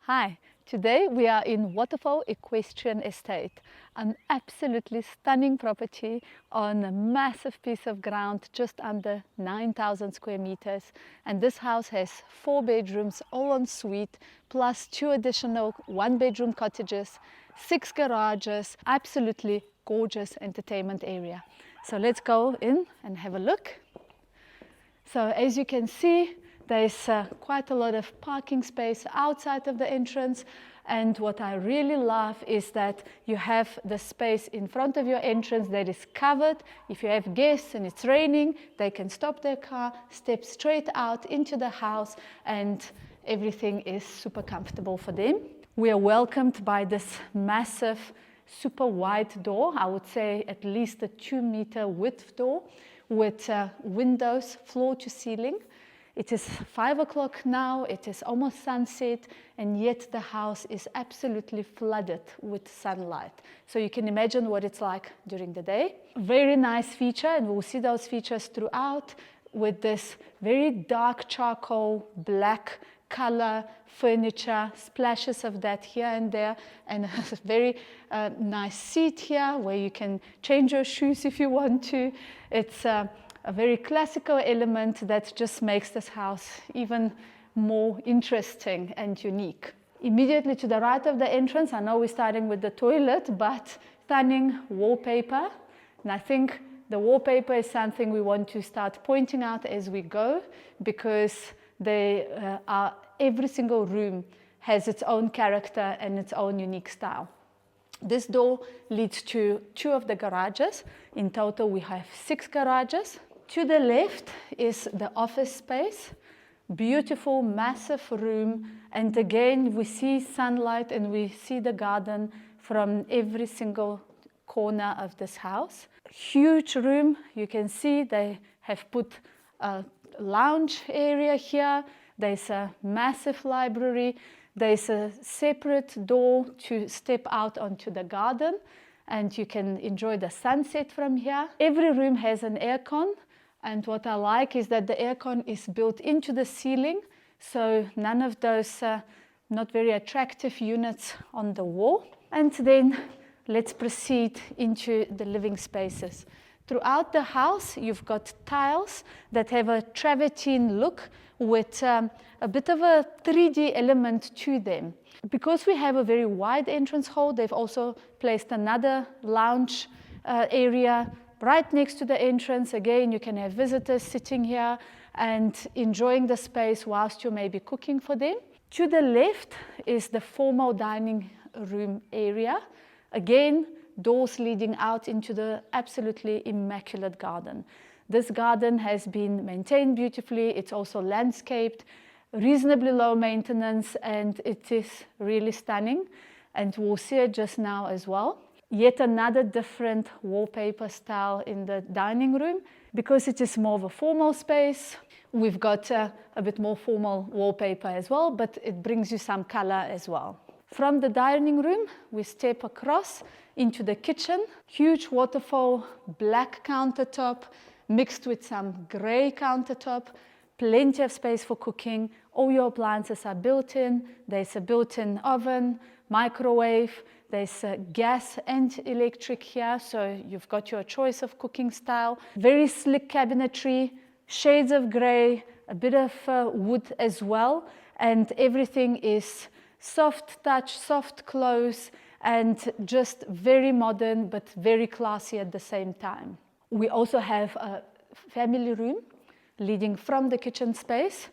Hi, today we are in Waterfall Equestrian Estate, an absolutely stunning property on a massive piece of ground just under 9,000 square meters. And this house has 4 bedrooms, all en suite, plus 2 additional 1-bedroom cottages, 6 garages, absolutely gorgeous entertainment area. So let's go in and have a look. So as you can see, there's quite a lot of parking space outside of the entrance, and what I really love is that you have the space in front of your entrance that is covered. If you have guests and it's raining, they can stop their car, step straight out into the house, and everything is super comfortable for them. We are welcomed by this massive, super wide door, I would say at least a 2-meter width door, with windows floor to ceiling. It is 5 o'clock now, it is almost sunset, and yet the house is absolutely flooded with sunlight. So you can imagine what it's like during the day. Very nice feature, and we'll see those features throughout, with this very dark charcoal, black color furniture, splashes of that here and there, and a very nice seat here where you can change your shoes if you want to. It's a very classical element that just makes this house even more interesting and unique. Immediately to the right of the entrance, I know we're starting with the toilet, but stunning wallpaper. And I think the wallpaper is something we want to start pointing out as we go, because every single room has its own character and its own unique style. This door leads to 2 of the garages. In total, we have 6 garages. To the left is the office space. Beautiful, massive room. And again, we see sunlight and we see the garden from every single corner of this house. Huge room. You can see they have put a lounge area here. There's a massive library. There's a separate door to step out onto the garden, and you can enjoy the sunset from here. Every room has an aircon, and what I like is that the aircon is built into the ceiling, so none of those not very attractive units on the wall. And then let's proceed into the living spaces. Throughout the house, you've got tiles that have a travertine look with a bit of a 3D element to them. Because we have a very wide entrance hall, they've also placed another lounge area right next to the entrance. Again, you can have visitors sitting here and enjoying the space whilst you may be cooking for them. To the left is the formal dining room area. Again, doors leading out into the absolutely immaculate garden. This garden has been maintained beautifully. It's also landscaped, reasonably low maintenance, and it is really stunning. And we'll see it just now as well. Yet another different wallpaper style in the dining room. Because it is more of a formal space, we've got a bit more formal wallpaper as well, but it brings you some color as well. From the dining room, we step across into the kitchen. Huge waterfall, black countertop, mixed with some gray countertop. Plenty of space for cooking. All your appliances are built in. There's a built-in oven, microwave. There's gas and electric here, so you've got your choice of cooking style. Very slick cabinetry, shades of gray, a bit of wood as well, and everything is soft touch, soft close, and just very modern but very classy at the same time. We also have a family room leading from the kitchen space,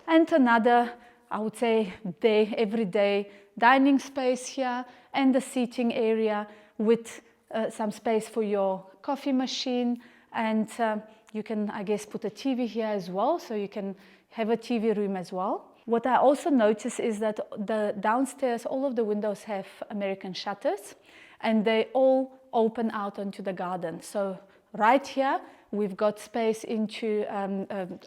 and another, I would say, everyday dining space here, and the seating area with some space for your coffee machine, and you can, I guess, put a TV here as well, so you can have a TV room as well. What I also notice is that the downstairs, all of the windows have American shutters, and they all open out onto the garden. So right here, we've got space into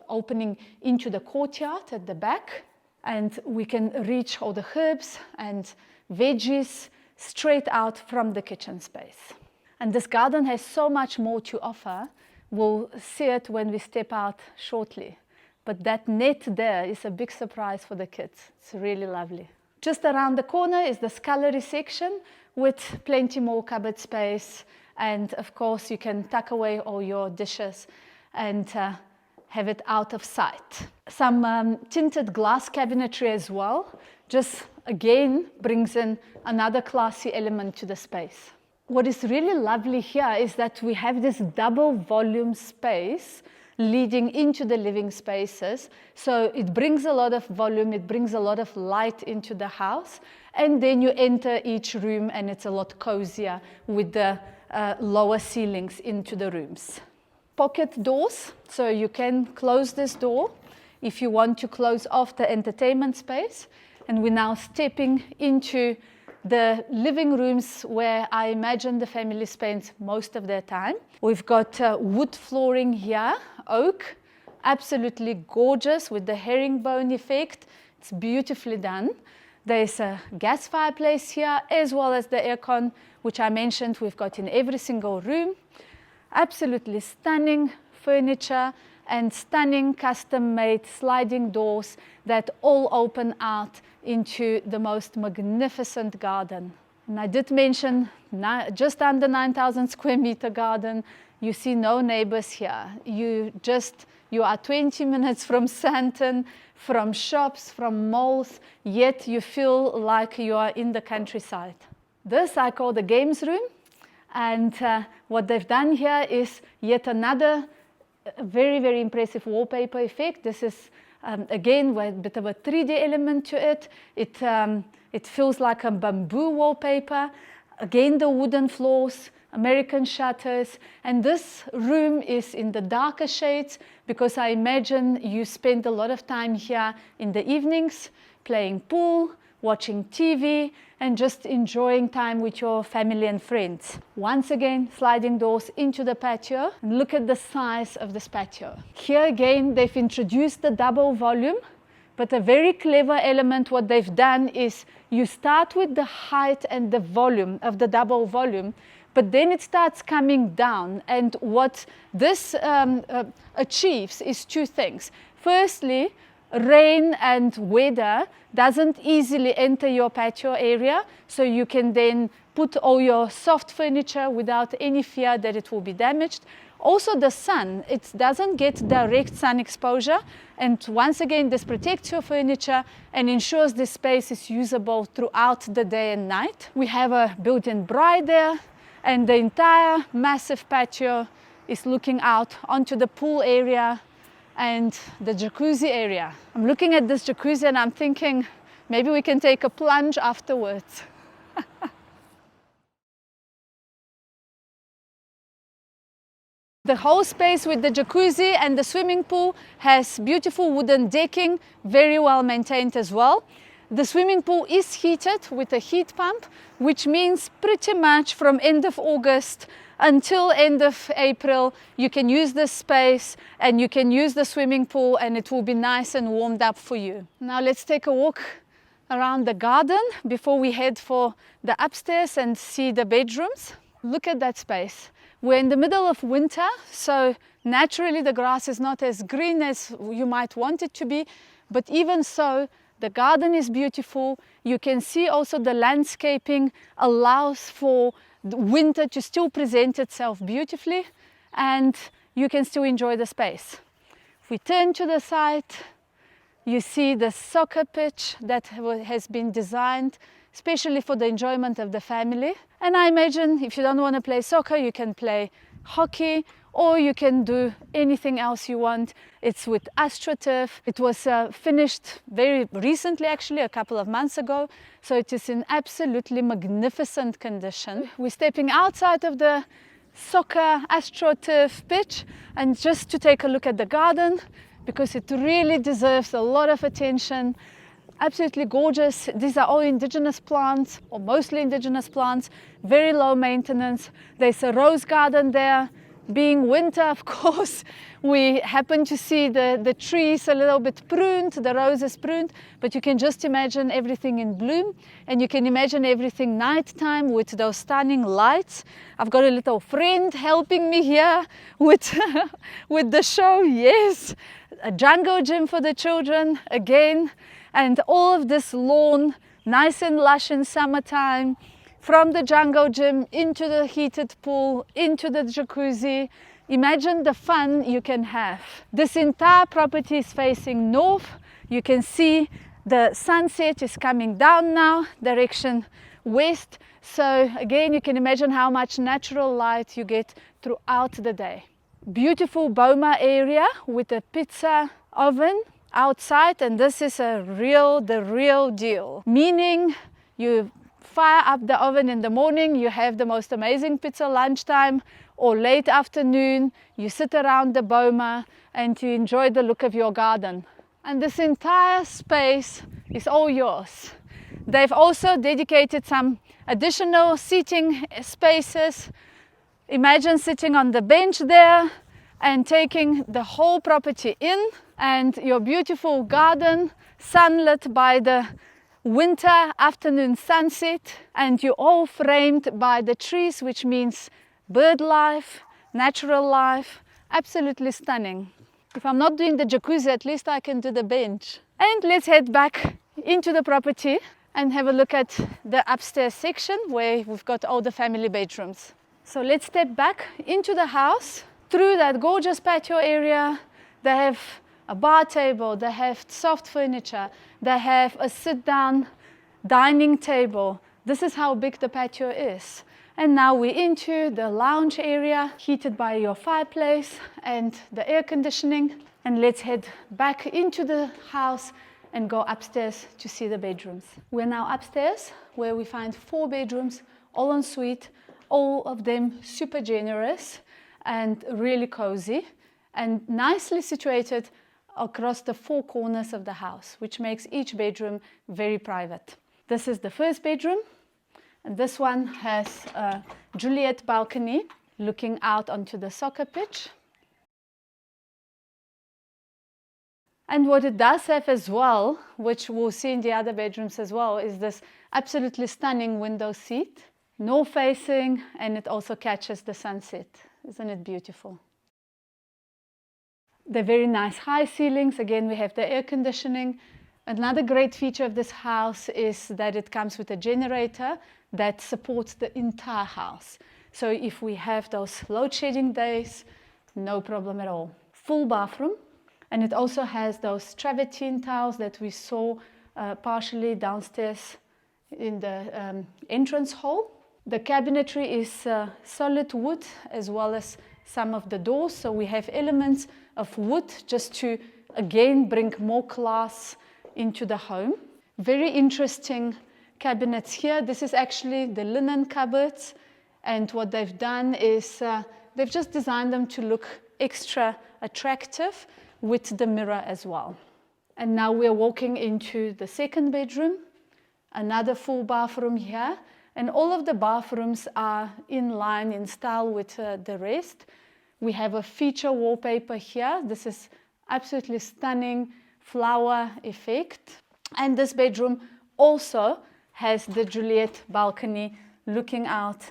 opening into the courtyard at the back, and we can reach all the herbs and veggies straight out from the kitchen space. And this garden has so much more to offer. We'll see it when we step out shortly. But that net there is a big surprise for the kids. It's really lovely. Just around the corner is the scullery section with plenty more cupboard space, and of course you can tuck away all your dishes and have it out of sight. Some tinted glass cabinetry as well, just again brings in another classy element to the space. What is really lovely here is that we have this double volume space leading into the living spaces. So it brings a lot of volume, it brings a lot of light into the house, and then you enter each room and it's a lot cozier with the lower ceilings into the rooms. Pocket doors, so you can close this door if you want to close off the entertainment space. And we're now stepping into the living rooms where I imagine the family spends most of their time. We've got wood flooring here, oak, absolutely gorgeous with the herringbone effect. It's beautifully done. There's a gas fireplace here as well as the aircon, which I mentioned we've got in every single room. Absolutely stunning furniture and stunning custom-made sliding doors that all open out into the most magnificent garden. And I did mention just under 9,000 square meter garden. You see no neighbors here. You are 20 minutes from Sandton, from shops, from malls, yet you feel like you are in the countryside. This I call the games room, and what they've done here is yet another very, very impressive wallpaper effect. This is again with a bit of a 3D element to it. It feels like a bamboo wallpaper. Again, the wooden floors, American shutters, and this room is in the darker shades because I imagine you spend a lot of time here in the evenings playing pool, watching TV, and just enjoying time with your family and friends. Once again, sliding doors into the patio. And look at the size of this patio. Here again, they've introduced the double volume, but a very clever element, what they've done is you start with the height and the volume of the double volume, but then it starts coming down. And what this achieves is two things. Firstly, rain and weather doesn't easily enter your patio area, so you can then put all your soft furniture without any fear that it will be damaged. Also the sun, it doesn't get direct sun exposure, and once again this protects your furniture and ensures this space is usable throughout the day and night. We have a built-in braai there, and the entire massive patio is looking out onto the pool area and the jacuzzi area. I'm looking at this jacuzzi and I'm thinking maybe we can take a plunge afterwards. The whole space with the jacuzzi and the swimming pool has beautiful wooden decking, very well maintained as well. The swimming pool is heated with a heat pump, which means pretty much from end of August until end of April, you can use this space and you can use the swimming pool and it will be nice and warmed up for you. Now let's take a walk around the garden before we head for the upstairs and see the bedrooms. Look at that space. We're in the middle of winter, so naturally the grass is not as green as you might want it to be, but even so, the garden is beautiful. You can see also the landscaping allows for the winter to still present itself beautifully, and you can still enjoy the space. If we turn to the side, you see the soccer pitch that has been designed especially for the enjoyment of the family. And I imagine if you don't want to play soccer, you can play hockey, or you can do anything else you want. It's with Astro turf. It was finished very recently, actually, a couple of months ago. So it is in absolutely magnificent condition. We're stepping outside of the soccer Astro turf pitch and just to take a look at the garden, because it really deserves a lot of attention. Absolutely gorgeous. These are all indigenous plants, or mostly indigenous plants, very low maintenance. There's a rose garden there. Being winter, of course, we happen to see the trees a little bit pruned, the roses pruned, but you can just imagine everything in bloom, and you can imagine everything nighttime with those stunning lights. I've got a little friend helping me here with, with the show, yes. A jungle gym for the children, again, and all of this lawn nice and lush in summertime, from the jungle gym into the heated pool, into the jacuzzi. Imagine the fun you can have. This entire property is facing north. You can see the sunset is coming down now, direction west. So again, you can imagine how much natural light you get throughout the day. Beautiful boma area with a pizza oven outside, and this is the real deal. Meaning you fire up the oven in the morning, you have the most amazing pizza lunchtime, or late afternoon, you sit around the boma and you enjoy the look of your garden. And this entire space is all yours. They've also dedicated some additional seating spaces. Imagine sitting on the bench there and taking the whole property in, and your beautiful garden sunlit by the winter afternoon sunset, and you're all framed by the trees, which means bird life, natural life, absolutely stunning. If I'm not doing the jacuzzi, at least I can do the bench. And let's head back into the property and have a look at the upstairs section where we've got all the family bedrooms. So let's step back into the house through that gorgeous patio area. They have a bar table, they have soft furniture, they have a sit-down dining table. This is how big the patio is. And now we're into the lounge area, heated by your fireplace and the air conditioning. And let's head back into the house and go upstairs to see the bedrooms. We're now upstairs where we find 4 bedrooms, all en suite, all of them super generous and really cozy and nicely situated across the 4 corners of the house, which makes each bedroom very private. This is the first bedroom. And this one has a Juliet balcony looking out onto the soccer pitch. And what it does have as well, which we'll see in the other bedrooms as well, is this absolutely stunning window seat, north facing, and it also catches the sunset. Isn't it beautiful? They're very nice high ceilings. Again, we have the air conditioning. Another great feature of this house is that it comes with a generator that supports the entire house. So if we have those load shedding days, no problem at all. Full bathroom, and it also has those travertine tiles that we saw partially downstairs in the entrance hall. The cabinetry is solid wood as well as some of the doors, so we have elements of wood just to again bring more class into the home. Very interesting cabinets here. This is actually the linen cupboards, and what they've done is they've just designed them to look extra attractive with the mirror as well. And now we're walking into the second bedroom, another full bathroom here, and all of the bathrooms are in line in style with the rest. We have a feature wallpaper here. This is absolutely stunning flower effect, and this bedroom also has the Juliet balcony looking out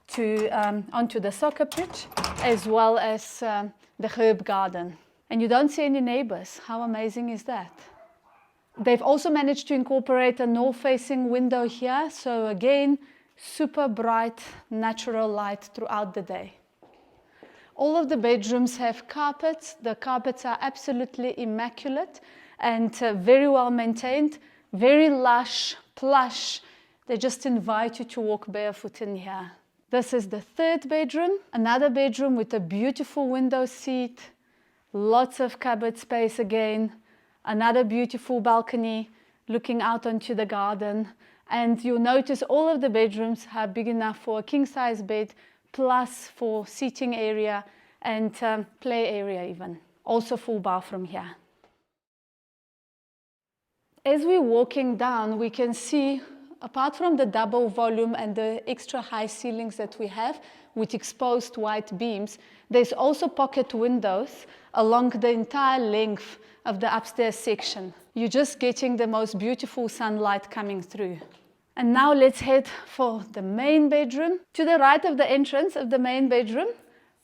to onto the soccer pitch as well as the herb garden. And you don't see any neighbors. How amazing is that? They've also managed to incorporate a north-facing window here, so again, super bright natural light throughout the day. All of the bedrooms have carpets. The carpets are absolutely immaculate and very well maintained, very lush, plush. They just invite you to walk barefoot in here. This is the third bedroom, another bedroom with a beautiful window seat, lots of cupboard space again, another beautiful balcony looking out onto the garden. And you'll notice all of the bedrooms are big enough for a king-size bed, plus for seating area and play area even. Also full bathroom here. As we're walking down, we can see, apart from the double volume and the extra high ceilings that we have with exposed white beams, there's also pocket windows along the entire length of the upstairs section. You're just getting the most beautiful sunlight coming through. And now let's head for the main bedroom. To the right of the entrance of the main bedroom,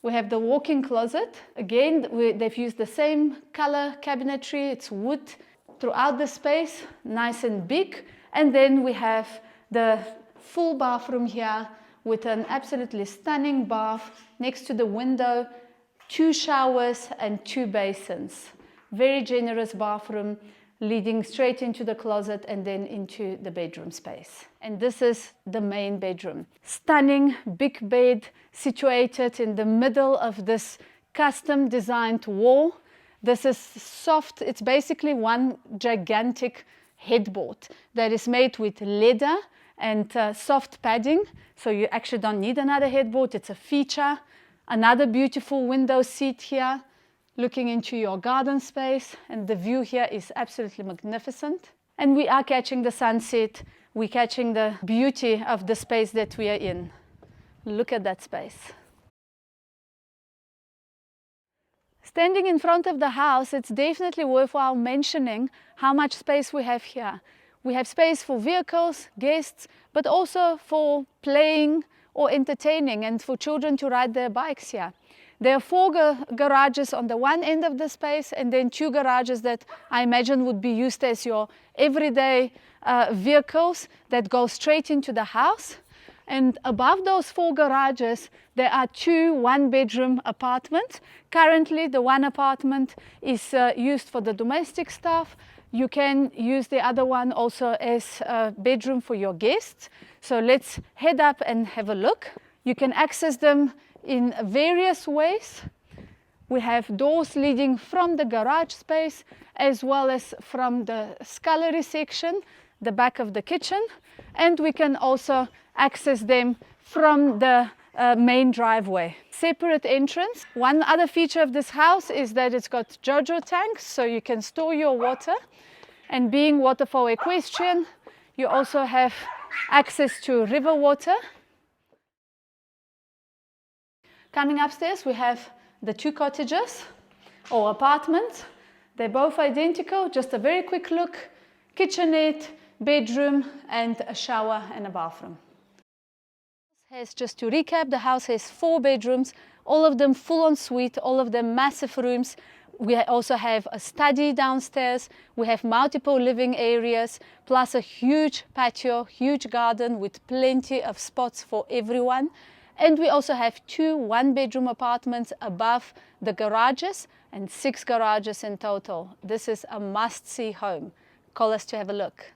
we have the walk-in closet. Again, they've used the same color cabinetry. It's wood throughout the space, nice and big. And then we have the full bathroom here with an absolutely stunning bath next to the window, 2 showers and 2 basins. Very generous bathroom leading straight into the closet and then into the bedroom space. And this is the main bedroom. Stunning big bed situated in the middle of this custom designed wall. This is soft, it's basically one gigantic headboard that is made with leather and soft padding, so you actually don't need another headboard, it's a feature. Another beautiful window seat here, looking into your garden space, and the view here is absolutely magnificent. And we are catching the sunset, we're catching the beauty of the space that we are in. Look at that space. Standing in front of the house, it's definitely worthwhile mentioning how much space we have here. We have space for vehicles, guests, but also for playing or entertaining and for children to ride their bikes here. There are 4 garages on the one end of the space and then 2 garages that I imagine would be used as your everyday vehicles that go straight into the house. And above those 4 garages, there are 2 one-bedroom apartments. Currently, the one apartment is used for the domestic staff. You can use the other one also as a bedroom for your guests. So let's head up and have a look. You can access them in various ways. We have doors leading from the garage space as well as from the scullery section, the back of the kitchen, and we can also access them from the main driveway. Separate entrance. One other feature of this house is that it's got JoJo tanks, so you can store your water. And being Waterfall Equestrian, you also have access to river water. Coming upstairs, we have the 2 cottages or apartments. They're both identical, just a very quick look. Kitchenette, bedroom, and a shower and a bathroom. Just to recap, the house has 4 bedrooms, all of them full ensuite, all of them massive rooms. We also have a study downstairs. We have multiple living areas, plus a huge patio, huge garden with plenty of spots for everyone. And we also have 2 one-bedroom apartments above the garages and 6 garages in total. This is a must-see home. Call us to have a look.